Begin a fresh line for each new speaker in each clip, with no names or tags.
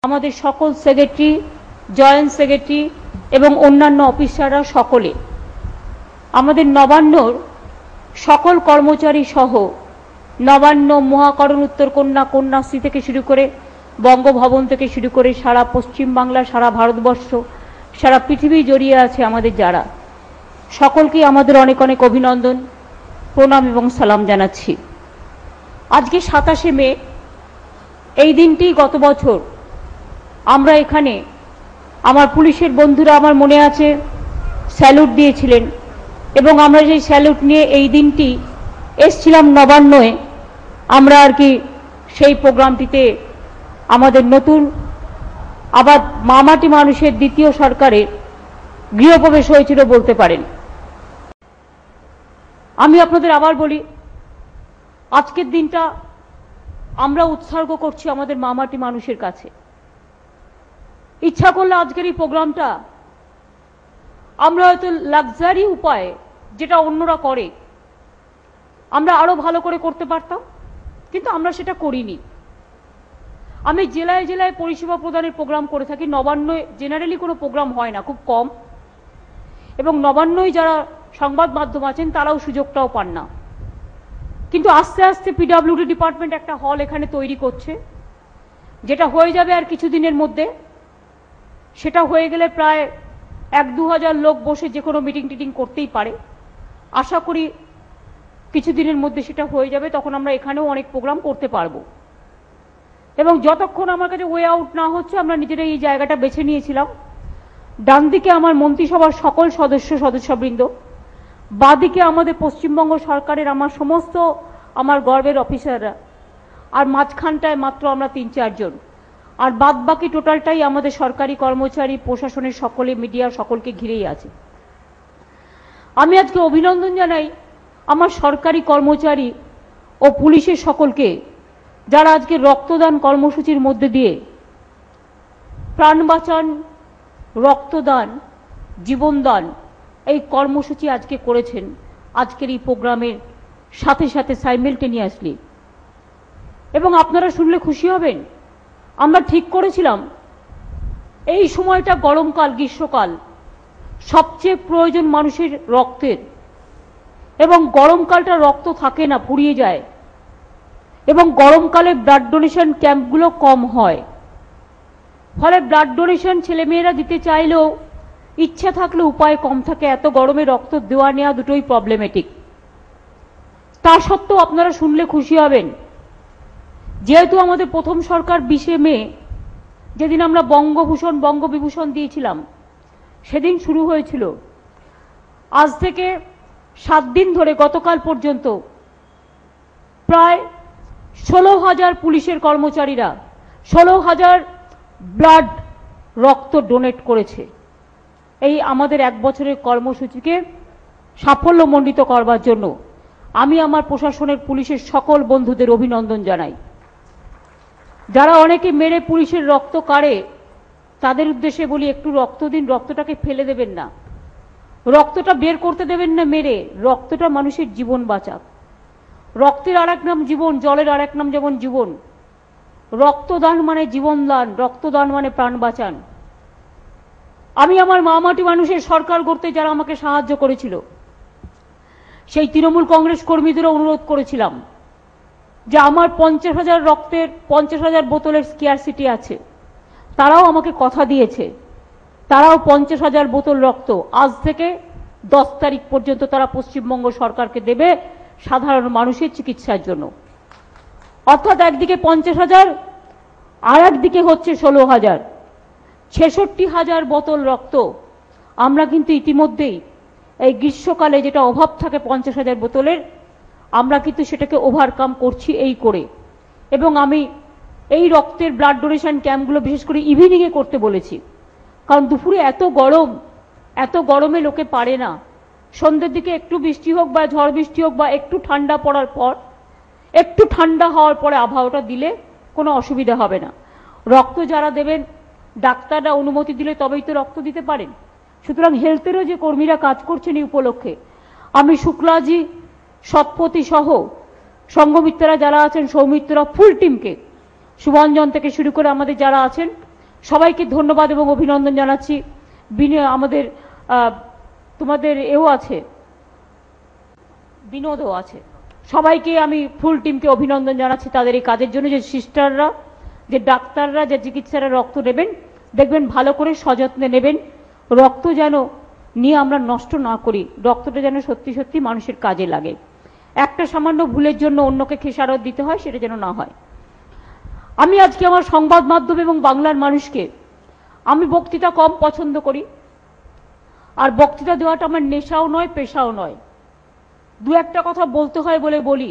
আমাদের সকল secretary, joint secretary এবং অন্যান্য অফিসাররা সকলে আমাদের নবান্নর সকল কর্মচারী সহ নবান্ন, মহাকরণ, উত্তরকন্যা, কন্যাশ্রী থেকে শুরু করে বঙ্গভবন থেকে শুরু করে সারা পশ্চিমবাংলা, সারা ভারতবর্ষ, সারা পৃথিবী জড়িয়ে আছে আমাদের যারা, সকলকেই আমাদের অনেক অনেক অভিনন্দন, প্রণাম এবং সালাম জানাচ্ছি। আজকে 27শে মে, এই দিনটি গত বছর আমরা এখানে আমার পুলিশের বন্ধুরা আমার মনে আছে স্যালুট দিয়েছিলেন এবং আমরা সেই স্যালুট নিয়ে এই দিনটি এসছিলাম নবান্নয়ে। আমরা আর কি সেই প্রোগ্রামটিতে আমাদের নতুন আবার মামাটি মানুষের দ্বিতীয় সরকারের গৃহপ্রবেশ হয়েছিল বলতে পারেন। আমি আপনাদের আবার বলি, আজকের দিনটা আমরা উৎসর্গ করছি আমাদের মামাটি মানুষের কাছে। ইচ্ছা করলে আজকের এই প্রোগ্রামটা আমরা হয়তো লাক্সারি উপায়ে, যেটা অন্যরা করে, আমরা আরো ভালো করে করতে পারতাম, কিন্তু আমরা সেটা করিনি। আমি জেলায় জেলায় পরিষেবা প্রদানের প্রোগ্রাম করে থাকি। নবান্ন জেনারেলি কোনো প্রোগ্রাম হয় না, খুব কম, এবং নবান্নই যারা সংবাদ মাধ্যম আছেন তারাও সুযোগটাও পান না। কিন্তু আস্তে আস্তে পিডব্লিউডি ডিপার্টমেন্ট একটা হল এখানে তৈরি করছে, যেটা হয়ে যাবে আর কিছুদিনের মধ্যে। সেটা হয়ে গেলে প্রায় 1-2 হাজার লোক বসে যে কোনো মিটিং টিটিং করতেই পারে। আশা করি কিছুদিনের মধ্যে সেটা হয়ে যাবে, তখন আমরা এখানেও অনেক প্রোগ্রাম করতে পারবো। এবং যতক্ষণ আমার কাছে ওয়ে আউট না হচ্ছে, আমরা নিজেরা এই জায়গাটা বেছে নিয়েছিলাম। ডান দিকে আমার মন্ত্রিসভার সকল সদস্যবৃন্দ, বাঁদিকে আমাদের পশ্চিমবঙ্গ সরকারের আমার সমস্ত আমার গর্বের অফিসাররা, আর মাঝখানটায় মাত্র আমরা 3-4 জন, আর বাদ বাকি টোটালটাই আমাদের সরকারি কর্মচারী, প্রশাসনের সকলে, মিডিয়া সকলকে ঘিরেই আছে। আমি আজকে অভিনন্দন জানাই আমার সরকারি কর্মচারী ও পুলিশের সকলকে, যারা আজকে রক্তদান কর্মসূচির মধ্যে দিয়ে প্রাণ বাঁচান, রক্তদান, জীবনদান এই কর্মসূচি আজকে করেছেন আজকের এই প্রোগ্রামের সাথে সাথে সাইমেলটেনিয়াসলি। এবং আপনারা শুনলে খুশি হবেন, আমরা ঠিক করেছিলাম এই সময়টা গরমকাল, গ্রীষ্মকাল, সবচেয়ে প্রয়োজন মানুষের রক্তের, এবং গরমকালটা রক্ত থাকে না, ফুরিয়ে যায়, এবং গরমকালে ব্লাড ডোনেশন ক্যাম্পগুলো কম হয়। ফলে ব্লাড ডোনেশন ছেলেমেয়েরা দিতে চাইলেও ইচ্ছা থাকলে উপায় কম থাকে। এত গরমে রক্ত দেওয়া নেওয়া দুটোই প্রবলেমেটিক। তা সত্ত্বেও আপনারা শুনলে খুশি হবেন, যেহেতু আমাদের প্রথম সরকার 20শে মে, যেদিন আমরা বঙ্গভূষণ, বঙ্গবিভূষণ দিয়েছিলাম, সেদিন শুরু হয়েছিল। আজ থেকে 7 দিন ধরে গতকাল পর্যন্ত প্রায় 16,000 পুলিশের কর্মচারীরা 16,000 ব্লাড রক্ত ডোনেট করেছে। এই আমাদের 1 বছরের কর্মসূচিকে সাফল্যমণ্ডিত করবার জন্য আমি আমার প্রশাসনের, পুলিশের সকল বন্ধুদের অভিনন্দন জানাই। যারা অনেকে মেরে পুলিশের রক্ত কাড়ে, তাদের উদ্দেশ্যে বলি, একটু রক্ত দিন, রক্তটাকে ফেলে দেবেন না, রক্তটা বের করতে দেবেন না মেরে। রক্তটা মানুষের জীবন বাঁচাক। রক্তের আরেক নাম জীবন, জলের আরেক নাম যেমন জীবন। রক্তদান মানে জীবনদান, রক্তদান মানে প্রাণ বাঁচান। আমি আমার মামাটি মানুষের সরকার করতে যারা আমাকে সাহায্য করেছিল, সেই তৃণমূল কংগ্রেস কর্মীদেরও অনুরোধ করেছিলাম যে আমার 50,000 রক্তের, 50,000 বোতলের স্কেয়ারসিটি আছে। তারাও আমাকে কথা দিয়েছে, তারাও 50,000 বোতল রক্ত আজ থেকে 10 তারিখ পর্যন্ত তারা পশ্চিমবঙ্গ সরকারকে দেবে সাধারণ মানুষের চিকিৎসার জন্য। অর্থাৎ একদিকে 50,000 আর একদিকে হচ্ছে 16,000, 66,000 বোতল রক্ত আমরা কিন্তু ইতিমধ্যেই এই গ্রীষ্মকালে যেটা অভাব থাকে 50,000 বোতলের, আমরা কিন্তু সেটাকে ওভারকাম করছি এই করে। এবং আমি এই রক্তের ব্লাড ডোনেশন ক্যাম্পগুলো বিশেষ করে ইভিনিংয়ে করতে বলেছি, কারণ দুপুরে এত গরম, এত গরমে লোকে পারে না। সন্ধ্যের দিকে একটু বৃষ্টি হোক বা ঝড় বৃষ্টি হোক বা একটু ঠান্ডা পড়ার পর, একটু ঠান্ডা হওয়ার পরে আবহাওয়াটা দিলে কোনো অসুবিধা হবে না। রক্ত যারা দেবেন, ডাক্তাররা অনুমতি দিলে তবেই তো রক্ত দিতে পারেন। সুতরাং হেলথেরও যে কর্মীরা কাজ করছেন এই উপলক্ষে, আমি শুক্লাজি, সৎপতি সহ সঙ্গমিত্ররা যারা আছেন, সৌমিত্ররা, ফুল টিমকে, শুভঞ্জন থেকে শুরু করে আমাদের যারা আছেন সবাইকে ধন্যবাদ এবং অভিনন্দন জানাচ্ছি। আমাদের তোমাদের এও আছে, বিনোদও আছে, সবাইকে আমি ফুল টিমকে অভিনন্দন জানাচ্ছি তাদের এই কাজের জন্য। যে সিস্টাররা, যে ডাক্তাররা, যে চিকিৎসারা রক্ত নেবেন, দেখবেন ভালো করে সযত্নে নেবেন। রক্ত যেন নিয়ে আমরা নষ্ট না করি, রক্তটা যেন সত্যি সত্যি মানুষের কাজে লাগে। একটা সামান্য ভুলের জন্য অন্যকে খেসারত দিতে হয়, সেটা যেন না হয়। আমি আজকে আমার সংবাদ মাধ্যম এবং বাংলার মানুষকে, আমি বক্তৃতা কম পছন্দ করি, আর বক্তৃতা দেওয়াটা আমার নেশাও নয়, পেশাও নয়। দু একটা কথা বলতে হয় বলে বলি।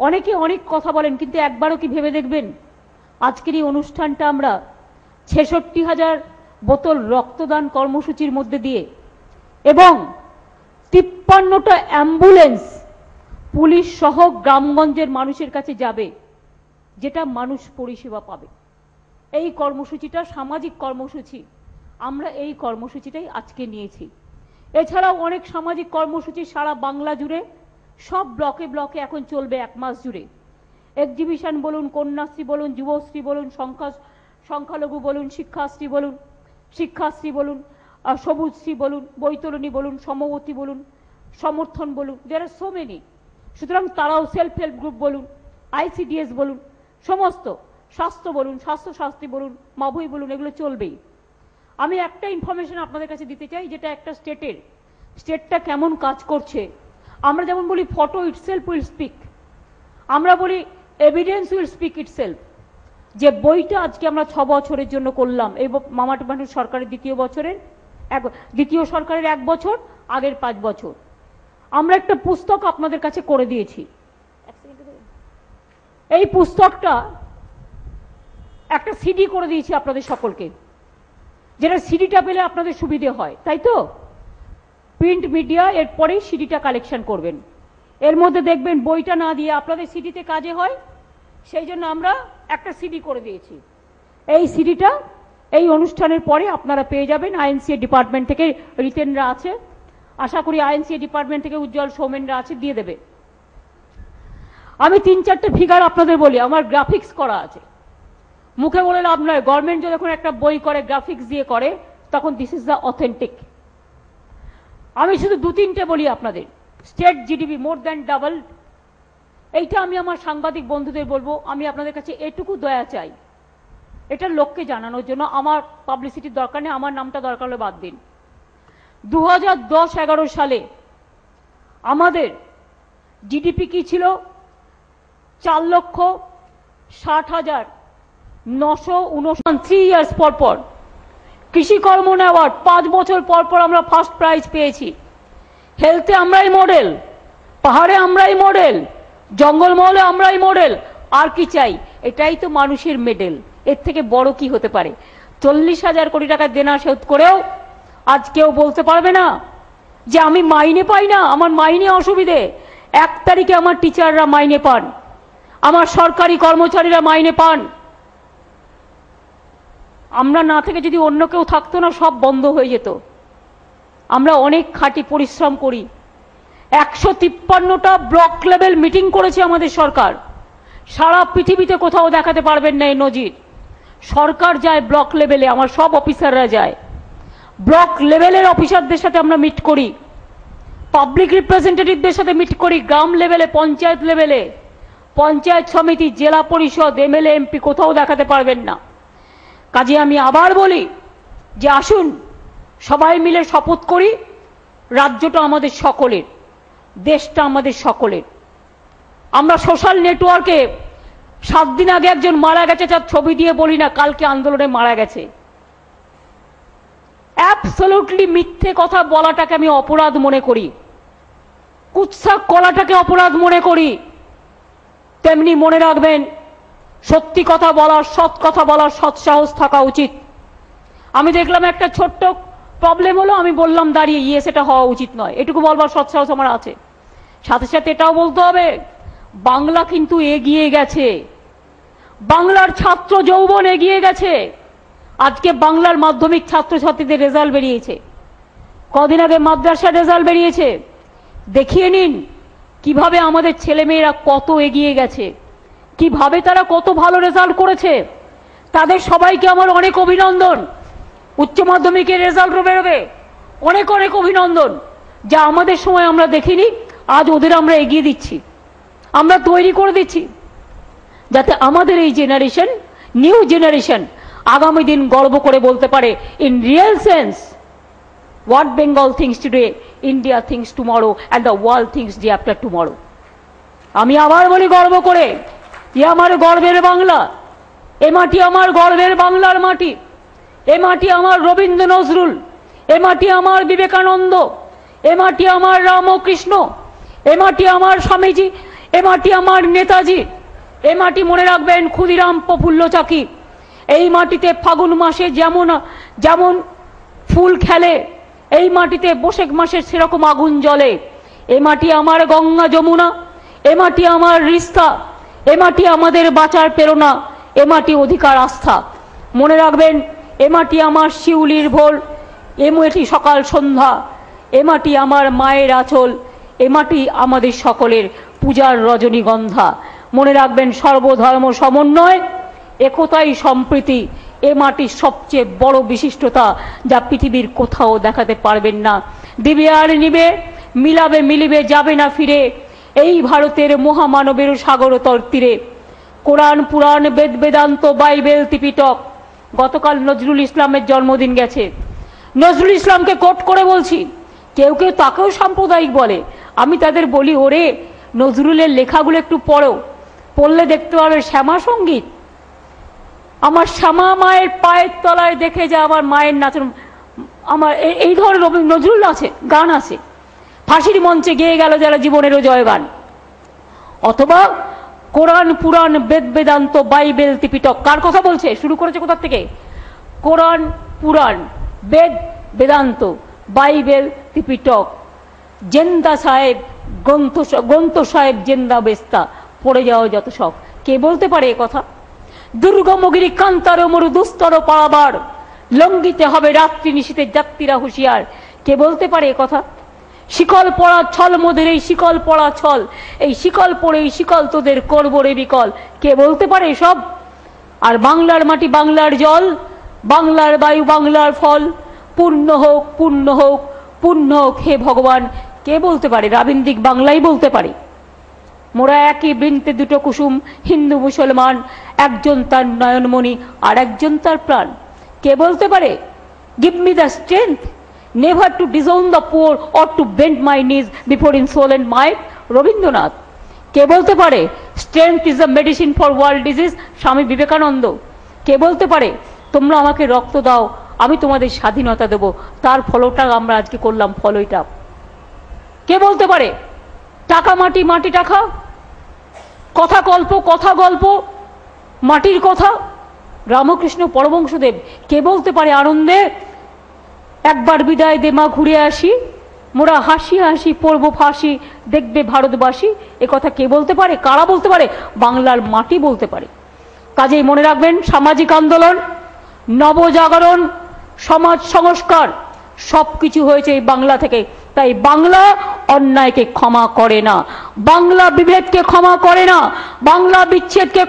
অনেকে অনেক কথা বলেন, কিন্তু একবারও কি ভেবে দেখবেন আজকের এই অনুষ্ঠানটা আমরা ৬৬,০০০ বোতল রক্তদান কর্মসূচির মধ্যে দিয়ে এবং ৫৩টা অ্যাম্বুলেন্স পুলিশ সহ গ্রামগঞ্জের মানুষের কাছে যাবে, যেটা মানুষ পরিষেবা পাবে। এই কর্মসূচিটা সামাজিক কর্মসূচি, আমরা এই কর্মসূচিটাই আজকে নিয়েছি। এছাড়াও অনেক সামাজিক কর্মসূচি সারা বাংলা জুড়ে সব ব্লকে ব্লকে এখন চলবে 1 মাস জুড়ে। এক্সিবিশন বলুন, কন্যাশ্রী বলুন, যুবশ্রী বলুন, সংখ্যালঘু বলুন, শিক্ষাশ্রী বলুন, সবুজশ্রী বলুন, বৈতরণী বলুন, সমবতী বলুন, সমর্থন বলুন, দেয়ার আর সো মেনি। সুতরাং তারাও সেলফ হেল্প গ্রুপ বলুন, ICDS বলুন, সমস্ত স্বাস্থ্য বলুন, স্বাস্থ্যসাথী বলুন, মাভৈ বলুন, এগুলো চলবেই। আমি একটা ইনফরমেশন আপনাদের কাছে দিতে চাই, যেটা একটা স্টেটটা কেমন কাজ করছে। আমরা যেমন বলি ফটো ইটসেলফ উইল স্পিক, আমরা বলি এভিডেন্স উইল স্পিক ইটসেলফ। যে বইটা আজকে আমরা 6 বছরের জন্য করলাম, এই মামাটি মানুষ সরকারের দ্বিতীয় সরকারের 1 বছর, আগের 5 বছর, আমরা একটা পুস্তক আপনাদের কাছে করে দিয়েছি। এই পুস্তকটা একটা সিডি করে দিয়েছি আপনাদের সকলকে, যেটা সিডিটা পেলে আপনাদের সুবিধে হয়, তাই তো? প্রিন্ট মিডিয়া এরপরেই সিডিটা কালেকশন করবেন। এর মধ্যে দেখবেন বইটা না দিয়ে আপনাদের সিডিতে কাজে হয়, সেই জন্য আমরা একটা সিডি করে দিয়েছি। এই সিডিটা এই অনুষ্ঠানের পরে আপনারা পেয়ে যাবেন। INCA ডিপার্টমেন্ট থেকে রিতেনরা আছে, আশা করি INCA ডিপার্টমেন্ট থেকে উজ্জ্বল সৌমেনরা আছে, দিয়ে দেবে। আমি 3-4টে ফিগার আপনাদের বলি, আমার গ্রাফিক্স করা আছে, মুখে বলে লাভ নয়। গভর্নমেন্ট যখন একটা বই করে গ্রাফিক্স দিয়ে করে, তখন দিস ইজ দ্য অথেন্টিক। আমি শুধু 2-3টে বলি আপনাদের। State GDP more than double. এইটা আমি আমার সাংবাদিক বন্ধুদের বলবো, আমি আপনাদের কাছে এটুকু দয়া চাই, এটা লোককে জানানোর জন্য। আমার পাবলিসিটির দরকার নেই, আমার নামটা দরকার হলে বাদ দিন। 2010-11 সালে আমাদের জিডিপি কি ছিল? 4,60,959। 3 ইয়ার্স পর পর কৃষি কর্মণ অ্যাওয়ার্ড 5 বছর পর পর আমরা ফার্স্ট প্রাইজ পেয়েছি। হেলথে আমরাই মডেল, পাহাড়ে আমরাই মডেল, জঙ্গলমহলে আমরাই মডেল। আর কি চাই? এটাই তো মানুষের মেডেল। এর থেকে বড় কি হতে পারে? 40,000 কোটি টাকা দেনা শোধ করেও আজ কেউ বলতে পারবে না যে আমি মাইনে পাই না, আমার মাইনে অসুবিধে। 1 তারিখে আমার টিচাররা মাইনে পান, আমার সরকারি কর্মচারীরা মাইনে পান। আমরা না থেকে যদি অন্য কেউ থাকতো না, সব বন্ধ হয়ে যেত। আমরা অনেক খাঁটি পরিশ্রম করি। 153টা ব্লক লেভেল মিটিং করেছে আমাদের সরকার। সারা পৃথিবীতে কোথাও দেখাতে পারবেন না এই নজির। সরকার যায় ব্লক লেভেলে, আমার সব অফিসাররা যায়। ব্লক লেভেলের অফিসারদের সাথে আমরা মিট করি, পাবলিক রিপ্রেজেন্টেটিভদের সাথে মিট করি, গ্রাম লেভেলে, পঞ্চায়েত লেভেলে, পঞ্চায়েত সমিতি, জেলা পরিষদ, MLA MP, কোথাও দেখাতে পারবেন না। কাজে আমি আবার বলি যে আসুন সবাই মিলে শপথ করি, রাজ্যটা আমাদের সকলের, দেশটা আমাদের সকলের। আমরা সোশ্যাল নেটওয়ার্কে 7 দিন আগে একজন মারা গেছে, তার ছবি দিয়ে বলি না কালকে আন্দোলনে মারা গেছে। অ্যাবসলিউটলি মিথ্যে কথা বলাটাকে আমি অপরাধ মনে করি, কুৎসা কলাটাকে অপরাধ মনে করি। তেমনি মনে রাখবেন, সত্যি কথা বলার, সৎ কথা বলার সৎসাহস থাকা উচিত। আমি দেখলাম একটা ছোট্ট প্রবলেম হলো, আমি বললাম দাঁড়িয়ে, সেটা হওয়া উচিত নয়, এটুকু বলবার সৎসাহস আমার আছে। সাথে সাথে এটাও বলতে হবে, বাংলা কিন্তু এগিয়ে গেছে, বাংলার ছাত্র যৌবন এগিয়ে গেছে। আজকে বাংলার মাধ্যমিক ছাত্রছাত্রীদের রেজাল্ট বেরিয়েছে, কদিন আগে মাদ্রাসার রেজাল্ট বেরিয়েছে। দেখিয়ে নিন কিভাবে আমাদের ছেলেমেয়েরা কত এগিয়ে গেছে, কিভাবে তারা কত ভালো রেজাল্ট করেছে। তাদের সবাইকে আমার অনেক অভিনন্দন। উচ্চ মাধ্যমিকের রেজাল্ট বেরোবে, অনেক অনেক অভিনন্দন। যা আমাদের সময় আমরা দেখিনি, আজ ওদের আমরা এগিয়ে দিচ্ছি, আমরা তৈরি করে দিচ্ছি, যাতে আমাদের এই জেনারেশন, নিউ জেনারেশন আগামী দিন গর্ব করে বলতে পারে in real sense, what Bengal thinks today, India thinks tomorrow, and the world thinks day after tomorrow. আমি আবার বলি গর্ব করে, এ আমার গর্বের বাংলা, এ মাটি আমার গর্বের বাংলার মাটি, এ মাটি আমার রবীন্দ্র নজরুল, এ মাটি আমার বিবেকানন্দ, এ মাটি আমার রামকৃষ্ণ, এ মাটি আমার স্বামীজি, এ মাটি আমার নেতাজি, এ মাটি মনে রাখবেন ক্ষুদিরাম প্রফুল্ল চাকি। এই মাটিতে ফাগুন মাসে যেমন যেমন ফুল খেলে, এই মাটিতে বৈশাখ মাসে সেরকম আগুন জ্বলে। এ মাটি আমার গঙ্গা যমুনা, এ মাটি আমার রিস্তা, এ মাটি আমাদের বাঁচার প্রেরণা, এ মাটি অধিকার আস্থা। মনে রাখবেন, এ মাটি আমার শিউলির ভোর, এ মাটি সকাল সন্ধ্যা, এ মাটি আমার মায়ের আঁচল, এ মাটি আমাদের সকলের পূজার রজনীগন্ধা। মনে রাখবেন, সর্বধর্ম সমন্বয়, একতাই সম্প্রীতি এ মাটির সবচেয়ে বড় বিশিষ্টতা, যা পৃথিবীর কোথাও দেখাতে পারবেন না। দিবে আর নিবে, মিলাবে মিলিবে, যাবে না ফিরে, এই ভারতের মহামানবের সাগরতর তীরে। কোরআন পুরাণ বেদ বেদান্ত বাইবেল ত্রিপিটক। গতকাল নজরুল ইসলামের জন্মদিন গেছে, নজরুল ইসলামকে কোট করে বলছি, কেউ কেউ তাকেও সাম্প্রদায়িক বলে। আমি তাদের বলি, ওরে নজরুলের লেখাগুলো একটু পড়ো, পড়লে দেখতে পাবে শ্যামা সঙ্গীত। আমার শ্যামা মায়ের পায়ের তলায় দেখে যা আমার মায়ের নাচন, আমার এই ধরনের নজরুল আছে, গান আছে, ফাঁসির মঞ্চে গেয়ে গেল যারা জীবনেরও জয়গান। অথবা কোরআন পুরাণ বেদ বেদান্ত বাইবেল ত্রিপিটক। কার কথা বলছে? শুরু করেছে কোথা থেকে? কোরআন পুরাণ বেদ বেদান্ত বাইবেল ত্রিপিটক। জেন্দা সাহেব গ্রন্থ সাহেব জেন্দা বেস্তা, পড়ে যাওয়া যত সব। কে বলতে পারে এ কথা? দুর্গমগিরি কান্তার মরু দুস্তর পারাবার, লঙ্ঘিতে হবে রাত্রি নিশীতে যাত্রীরা হুঁশিয়ার। কে বলতে পারে এ কথা? শিকল পড়া ছল মোদের, এই শিকল পড়া ছল, এই শিকল পড়ে এই শিকল তোদের করবো রে বিকল। কে বলতে পারে এসব? আর বাংলার মাটি বাংলার জল, বাংলার বায়ু বাংলার ফল, পূর্ণ হোক পূর্ণ হোক পূর্ণ হোক হে ভগবান। কে বলতে পারে? রাবীন্দ্রিক বাংলাই বলতে পারে। মোরা একই বৃন্তে দুটো কুসুম, হিন্দু মুসলমান, একজন তার নয়নমণি আর একজন তার প্রাণ। কে বলতে পারে? Give me the strength never to disown the poor or to bend my knees before insolent might, Rabindranath. কে বলতে পারে? Strength is the medicine for world disease, Swami Vivekananda. কে বলতে পারে? তোমরা আমাকে রক্ত দাও, আমি তোমাদের স্বাধীনতা দেব, তার ফলটা আমরা আজকে করলাম, ফলইটা। কে বলতে পারে? টাকা মাটি মাটি টাকা, কথা গল্প কথা গল্প, মাটির কথা, রামকৃষ্ণ পরমহংসদেব। কে বলতে পারে আনন্দে একবার বিদায় দে মা ঘুরে আসি, মোরা হাসি হাসি পড়ব ফাঁসি, দেখবে ভারতবাসী। এ কথা কে বলতে পারে? কারা বলতে পারে? বাংলার মাটি বলতে পারে। কাজেই মনে রাখবেন, সামাজিক আন্দোলন, নবজাগরণ, সমাজ সংস্কার সবকিছু হয়েছে এই বাংলা থেকে। তাই বাংলা অন্যায়কে ক্ষমা করে না, বাংলা বিভেদকে ক্ষমা করে না, বাংলা বিচ্ছেদকে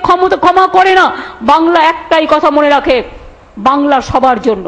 ক্ষমা করে না। বাংলা একটাই কথা মনে রাখে, বাংলা সবার জন্য।